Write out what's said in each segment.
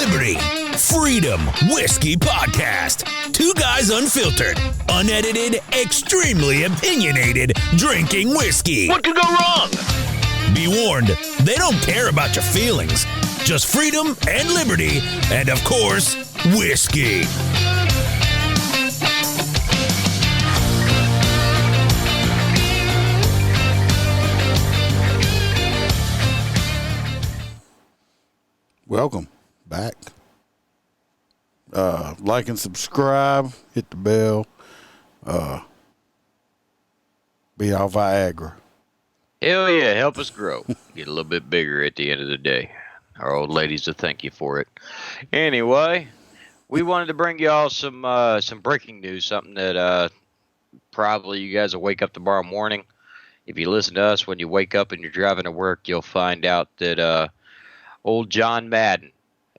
Liberty, Freedom, Whiskey Podcast. Two guys unfiltered, unedited, extremely opinionated, drinking whiskey. What could go wrong? Be warned, they don't care about your feelings. Just freedom and liberty, and of course, whiskey. Welcome back. Like and subscribe. Hit the bell. Be our Viagra. Hell yeah, help us grow. Get a little bit bigger at the end of the day. Our old ladies will thank you for it. Anyway, we wanted to bring y'all some breaking news, something that probably you guys will wake up tomorrow morning. If you listen to us when you wake up and you're driving to work, you'll find out that old John Madden,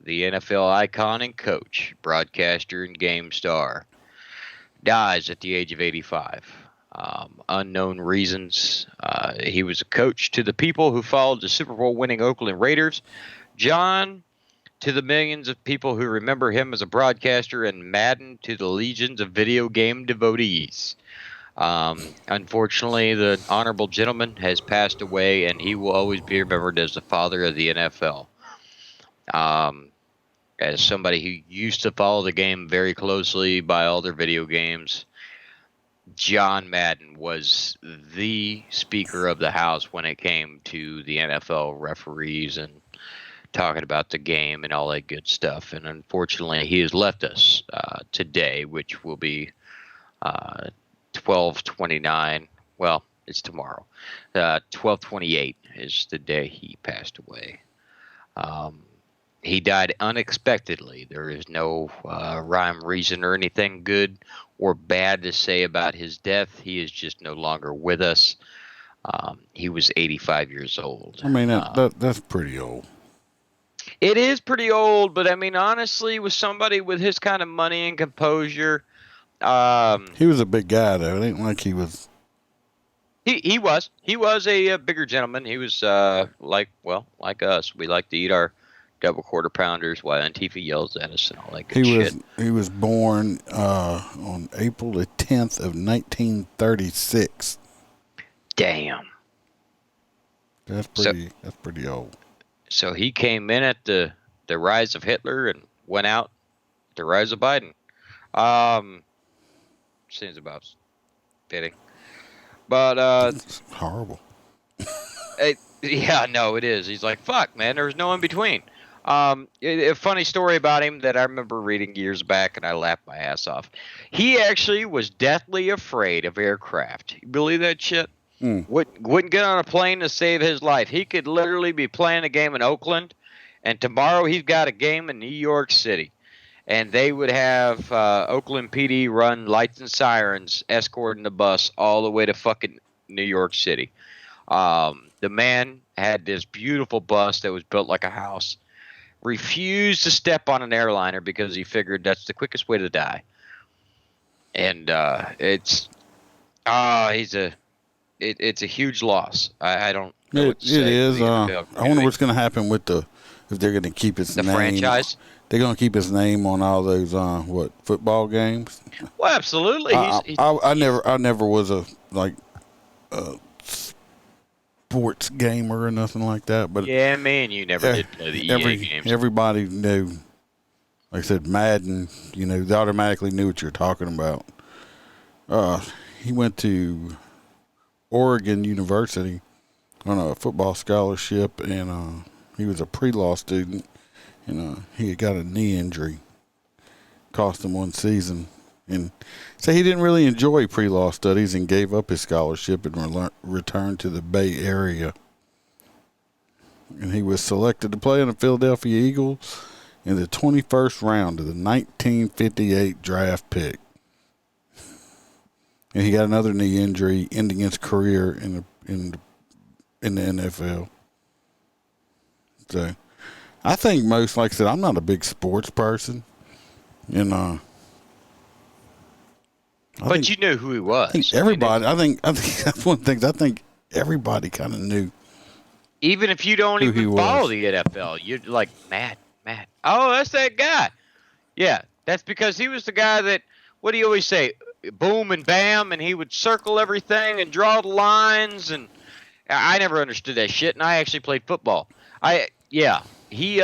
the NFL icon and coach, broadcaster and game star, dies at the age of 85. Unknown reasons. He was a coach to the people who followed the Super Bowl winning Oakland Raiders. John to the millions of people who remember him as a broadcaster, and Madden to the legions of video game devotees. Unfortunately, the honorable gentleman has passed away, and he will always be remembered as the father of the NFL. As somebody who used to follow the game very closely, buy all their video games, John Madden was the Speaker of the House when it came to the NFL referees and talking about the game and all that good stuff. And unfortunately, he has left us today, which will be 12/29. Well, it's tomorrow. 12/28 is the day he passed away. He died unexpectedly. There is no rhyme, reason, or anything good or bad to say about his death. He is just no longer with us. He was 85 years old. I mean, that's pretty old. It is pretty old, but I mean, honestly, with somebody with his kind of money and composure, he was a big guy, though. It ain't like he was. He was a bigger gentleman. He was like us. We like to eat our double quarter pounders while Antifa yells at us and all that good shit. He was born on April the 10th of 1936. Damn. That's pretty old. So he came in at the rise of Hitler and went out the rise of Biden. Seems about fitting. But it's horrible. Yeah, no, it is. He's like, fuck, man, there was no in between. A funny story about him that I remember reading years back, and I laughed my ass off. He actually was deathly afraid of aircraft. You believe that shit? Wouldn't get on a plane to save his life. He could literally be playing a game in Oakland, and tomorrow he's got a game in New York City. And they would have Oakland PD run lights and sirens escorting the bus all the way to fucking New York City. The man had this beautiful bus that was built like a house. Refused to step on an airliner because he figured that's the quickest way to die. And it's a huge loss. I don't know what to say. It is. I wonder what's going to happen with if they're going to keep his name. The franchise? They're going to keep his name on all those football games. Well, absolutely. I never was a sports gamer or nothing like that. But yeah, man, you never did play the EA games. Everybody knew, like I said, Madden. You know, they automatically knew what you're talking about. He went to Oregon University on a football scholarship, and he was a pre-law student, and he had got a knee injury, cost him one season, and so he didn't really enjoy pre-law studies and gave up his scholarship and returned to the Bay Area. And he was selected to play on the Philadelphia Eagles in the 21st round of the 1958 draft pick. And he got another knee injury, ending his career in the NFL. So, I think like I said, I'm not a big sports person, and but you knew who he was. I think everybody. I think that's one of the things. I think everybody kind of knew. Even if you don't even follow the NFL, you're like, Matt, Matt. Oh, that's that guy. Yeah, that's because he was the guy that, what do you always say? Boom and bam, and he would circle everything and draw the lines, and I never understood that shit, and I actually played football. Yeah, he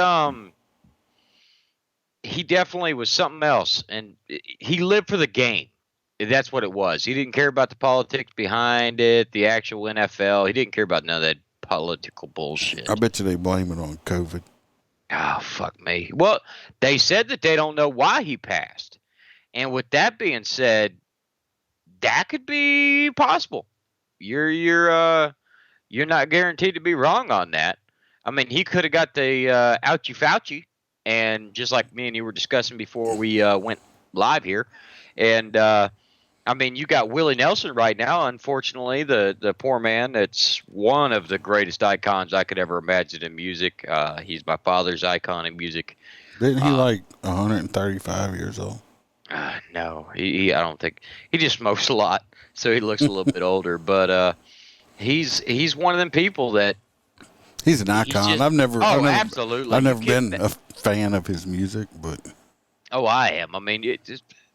definitely was something else, and he lived for the game. That's what it was. He didn't care about the politics behind it, the actual NFL. He didn't care about none of that political bullshit. I bet you they blame it on COVID. Oh, fuck me. Well, they said that they don't know why he passed. And with that being said, that could be possible. You're not guaranteed to be wrong on that. I mean, he could have got the ouchie Fauci, and just like me and you were discussing before we went live here, and I mean, you got Willie Nelson right now. Unfortunately, the poor man. That's one of the greatest icons I could ever imagine in music. He's my father's icon in music. Didn't he like 135 years old? No, I don't think he just smokes a lot, so he looks a little bit older. But he's one of them people that he's an icon. Absolutely. I've never been a fan of his music, but I am. I mean,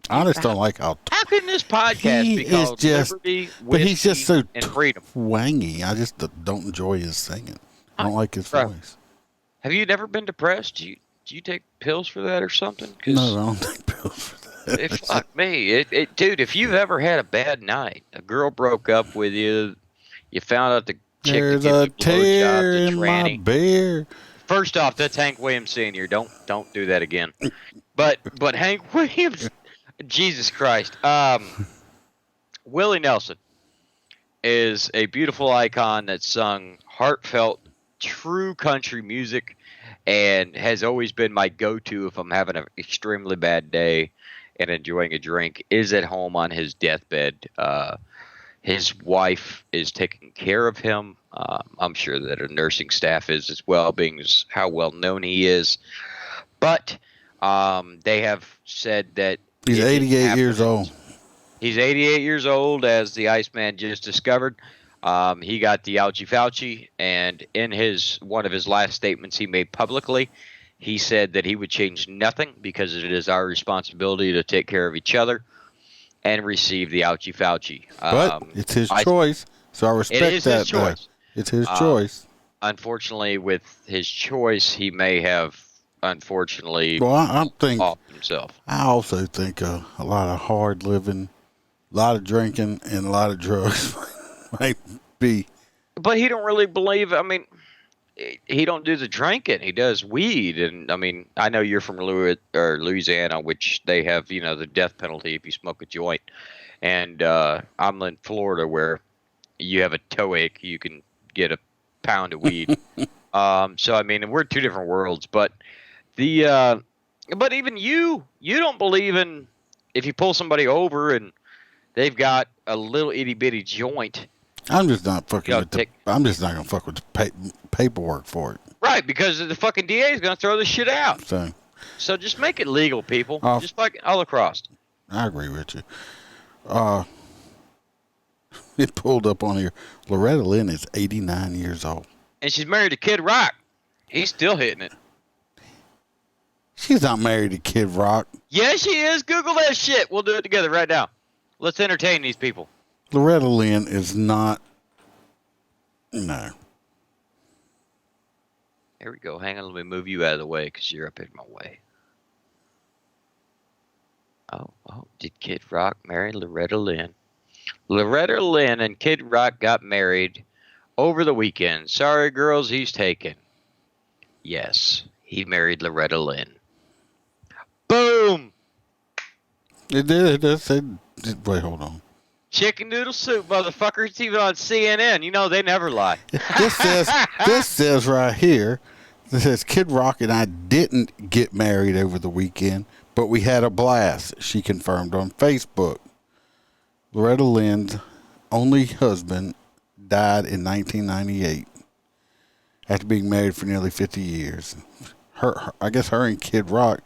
I just don't like how can this podcast be called Liberty, Whiskey, but he's just so and Freedom? Twangy. I just don't enjoy his singing. I don't like his voice. Have you never been depressed? Do you take pills for that or something? No, I don't take pills for that. Fuck me. Dude, if you've ever had a bad night, a girl broke up with you, you found out the chick There's that a gives you a blowjob, tear the in my tranny. beer. First off, that's Hank Williams Sr. Don't do that again. But Hank Williams, Jesus Christ. Willie Nelson is a beautiful icon that sung heartfelt, true country music, and has always been my go-to if I'm having an extremely bad day and enjoying a drink, is at home on his deathbed. His wife is taking care of him. I'm sure that a nursing staff is as well, being as how well known he is. But they have said that he's 88 years old. He's 88 years old, as the Iceman just discovered. He got the ouchie Fauci, and in one of his last statements he made publicly, he said that he would change nothing because it is our responsibility to take care of each other and receive the ouchie Fauci. But it's his choice, so I respect that. It is his choice. It's his choice. Unfortunately, with his choice, he may have, unfortunately, off himself. I also think a lot of hard living, a lot of drinking, and a lot of drugs might be. But he don't really believe. I mean, he don't do the drinking. He does weed, and I mean, I know you're from Louisiana, which they have, the death penalty if you smoke a joint, and I'm in Florida where you have a toe ache, you can get a pound of weed. So I mean, we're two different worlds, but but even you don't believe in if you pull somebody over and they've got a little itty bitty joint. I'm just not fucking I'm just not gonna fuck with the paperwork for it. Right, because the fucking DA is gonna throw this shit out. So just make it legal, people. Just like all across. I agree with you. It pulled up on here. Loretta Lynn is 89 years old. And she's married to Kid Rock. He's still hitting it. She's not married to Kid Rock. Yes, she is. Google that shit. We'll do it together right now. Let's entertain these people. Loretta Lynn is not. No. Here we go. Hang on. Let me move you out of the way because you're up in my way. Oh. Did Kid Rock marry Loretta Lynn? Loretta Lynn and Kid Rock got married over the weekend. Sorry, girls, he's taken. Yes, he married Loretta Lynn. Boom! It did. Wait, hold on. Chicken noodle soup, motherfucker. It's even on CNN. You know they never lie. This says right here, it says Kid Rock and I didn't get married over the weekend, but we had a blast, she confirmed on Facebook. Loretta Lynn's only husband died in 1998 after being married for nearly 50 years. I guess her and Kid Rock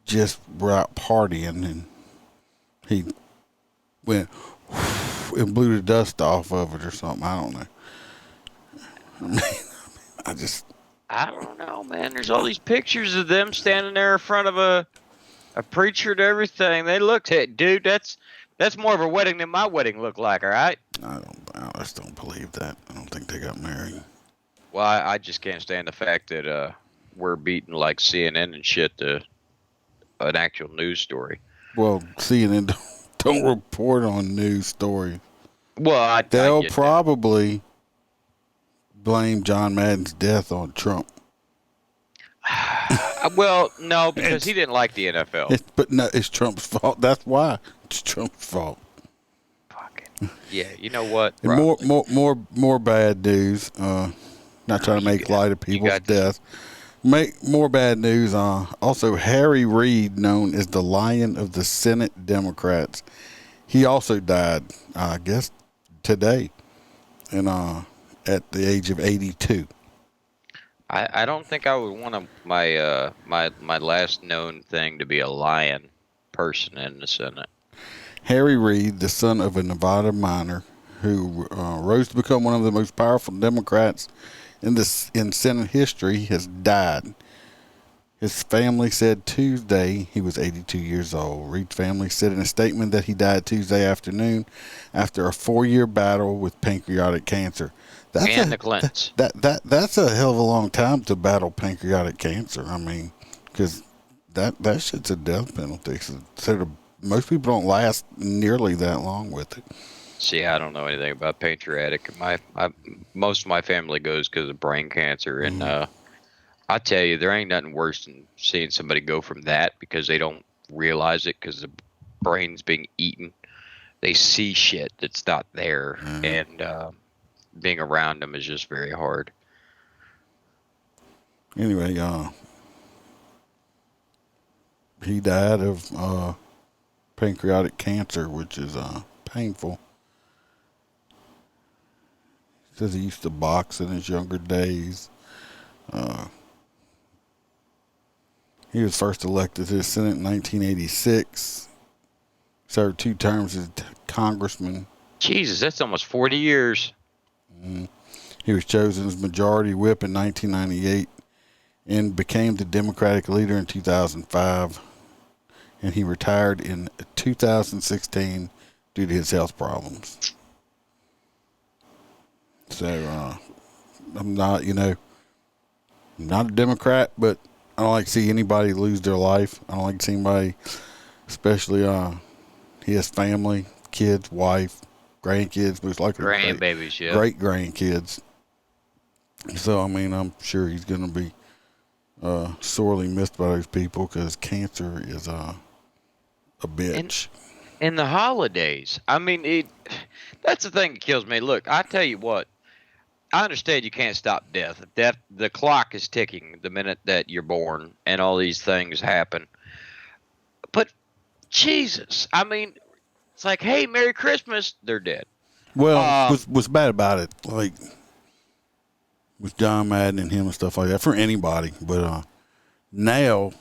just were out partying, and he went and blew the dust off of it or something. I don't know. I don't know, man. There's all these pictures of them standing there in front of a preacher and everything. They looked at, dude. That's more of a wedding than my wedding looked like. All right. I just don't believe that. I don't think they got married. Well, I just can't stand the fact that we're beating like CNN and shit to an actual news story. Well, CNN don't report on news stories. Well, They'll probably blame John Madden's death on Trump. Well, no, because he didn't like the NFL. But no, it's Trump's fault. That's why it's Trump's fault. Fucking yeah, you know what? More bad news. Not trying to make light of people's death. Make more bad news. Also, Harry Reid, known as the Lion of the Senate Democrats, he also died. I guess today, and at the age of 82. I don't think I would want my last known thing to be a lion person in the Senate. Harry Reid, the son of a Nevada miner who rose to become one of the most powerful Democrats in Senate history, has died. His family said Tuesday he was 82 years old. Reid's family said in a statement that he died Tuesday afternoon after a 4-year battle with pancreatic cancer. The Clintons. That's a hell of a long time to battle pancreatic cancer. I mean, because that shit's a death penalty. So most people don't last nearly that long with it. See, I don't know anything about pancreatic. Most of my family goes because of brain cancer, and I tell you, there ain't nothing worse than seeing somebody go from that because they don't realize it because the brain's being eaten. They see shit that's not there, and being around them is just very hard. Anyway, he died of pancreatic cancer, which is painful. He says he used to box in his younger days. He was first elected to the Senate in 1986. Served 2 terms as congressman. Jesus, that's almost 40 years. He was chosen as majority whip in 1998 and became the Democratic leader in 2005. And he retired in 2016 due to his health problems. So, I'm not a Democrat, but I don't like to see anybody lose their life. I don't like to see anybody, especially his family, kids, wife, grandkids, most likely grandbabies, great grandkids. So, I mean, I'm sure he's going to be sorely missed by those people because cancer is a bitch. In the holidays, I mean, that's the thing that kills me. Look, I tell you what, I understand you can't stop death. The clock is ticking the minute that you're born, and all these things happen. But Jesus, I mean, it's like, hey, Merry Christmas, they're dead. Well, what's bad about it, like with John Madden and him and stuff like that, for anybody, but now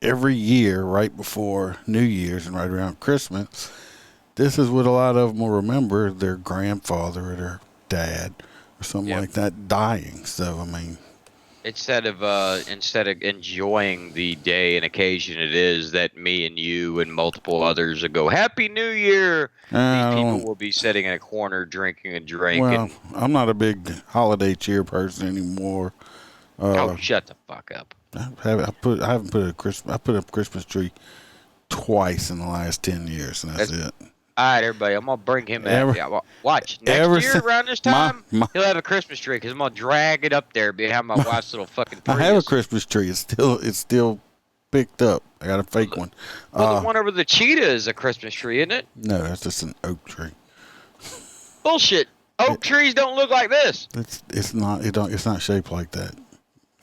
every year, right before New Year's and right around Christmas, this is what a lot of them will remember: their grandfather or their dad or something like that dying. So, I mean, instead of enjoying the day and occasion it is that me and you and multiple others will go Happy New Year, these people will be sitting in a corner drinking a drink. Well, I'm not a big holiday cheer person anymore. Shut the fuck up. I put up a Christmas tree twice in the last 10 years, and that's it. All right, everybody, I'm going to bring him out. Watch. Next year around this time, he'll have a Christmas tree because I'm going to drag it up there behind my wife's little fucking Prius. I have a Christmas tree. It's still picked up. I got a fake one. Well, the one over the cheetah is a Christmas tree, isn't it? No, that's just an oak tree. Bullshit. Oak trees don't look like this. It's not shaped like that.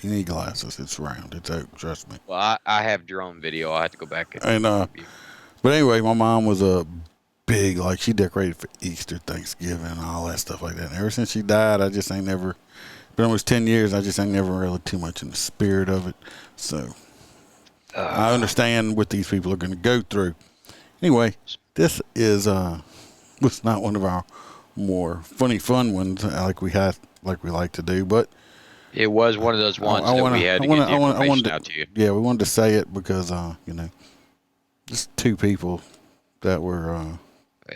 You need glasses. It's round. It's oak. Trust me. Well, I have drone video. I have to go back and but anyway, my mom was a big, like, she decorated for Easter, Thanksgiving, and all that stuff like that. And ever since she died, I just ain't never, been almost 10 years, I just ain't never really too much in the spirit of it. So I understand what these people are going to go through. Anyway, this is was not one of our more funny fun ones like we like to do, but It was one of those ones that we had to get the information out to you. Yeah, we wanted to say it because, just two people that were...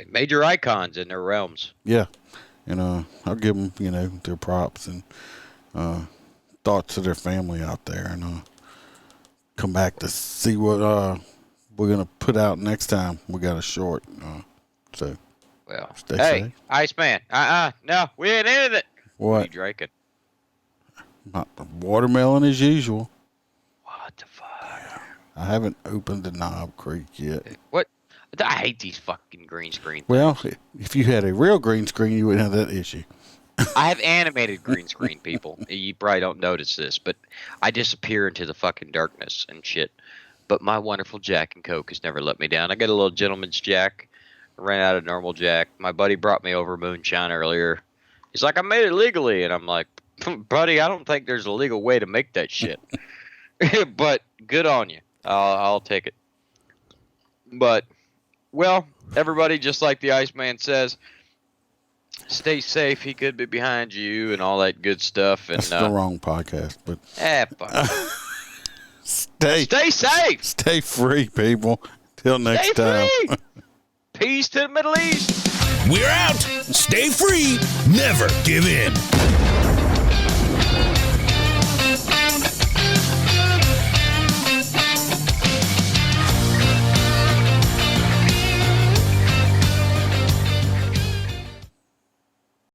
major icons in their realms. Yeah. And I'll give them, their props and thoughts to their family out there. And come back to see what we're going to put out next time. We got a short. Well, stay safe. Iceman. No, we ain't ended it. What? What are you drinking? Watermelon as usual. What the fuck? Yeah. I haven't opened the Knob Creek yet. What? I hate these fucking green screen things. Well, if you had a real green screen, you wouldn't have that issue. I have animated green screen, people. You probably don't notice this, but I disappear into the fucking darkness and shit. But my wonderful Jack and Coke has never let me down. I got a little gentleman's Jack. I ran out of normal Jack. My buddy brought me over moonshine earlier. He's like, I made it legally. And I'm like, buddy, I don't think there's a legal way to make that shit. But good on you. I'll take it. But, well, everybody, just like the Iceman says, stay safe. He could be behind you and all that good stuff. And, that's the wrong podcast, but fuck. Stay safe. Stay free, people. Till next time. Free. Peace to the Middle East. We're out. Stay free. Never give in.